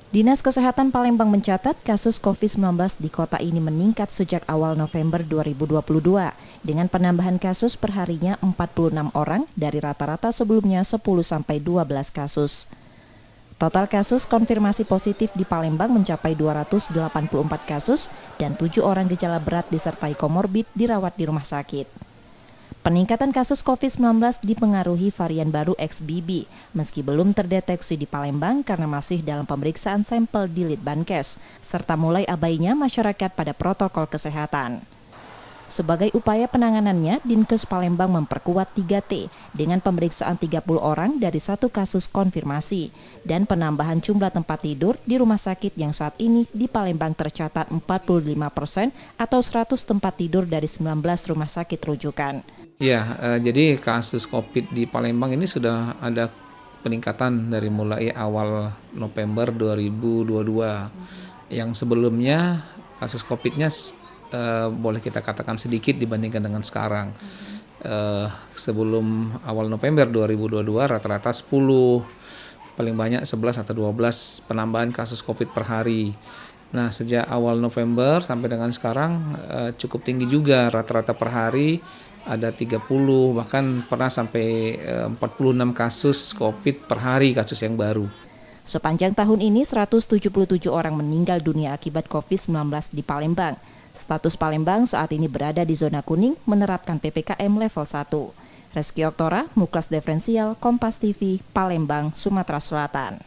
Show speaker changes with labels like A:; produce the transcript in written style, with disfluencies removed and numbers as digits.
A: Dinas Kesehatan Palembang mencatat kasus COVID-19 di kota ini meningkat sejak awal November 2022 dengan penambahan kasus perharinya 46 orang dari rata-rata sebelumnya 10-12 kasus. Total kasus konfirmasi positif di Palembang mencapai 284 kasus dan 7 orang gejala berat disertai komorbid dirawat di rumah sakit. Peningkatan kasus COVID-19 dipengaruhi varian baru XBB, meski belum terdeteksi di Palembang karena masih dalam pemeriksaan sampel di Litbangkes, serta mulai abainya masyarakat pada protokol kesehatan. Sebagai upaya penanganannya, Dinkes Palembang memperkuat 3T dengan pemeriksaan 30 orang dari satu kasus konfirmasi dan penambahan jumlah tempat tidur di rumah sakit yang saat ini di Palembang tercatat 45% atau 100 tempat tidur dari 19 rumah sakit rujukan.
B: Ya, jadi kasus COVID di Palembang ini sudah ada peningkatan dari mulai awal November 2022. Yang sebelumnya kasus COVID-nya boleh kita katakan sedikit dibandingkan dengan sekarang. Sebelum awal November 2022 rata-rata 10, paling banyak 11 atau 12 penambahan kasus COVID per hari. Nah, sejak awal November sampai dengan sekarang cukup tinggi juga, rata-rata per hari ada 30, bahkan pernah sampai 46 kasus COVID per hari, kasus yang baru.
A: Sepanjang tahun ini 177 orang meninggal dunia akibat COVID-19 di Palembang. Status Palembang saat ini berada di zona kuning menerapkan PPKM level 1. Reski Oktora, Muklas Diferensial, Kompas TV, Palembang, Sumatera Selatan.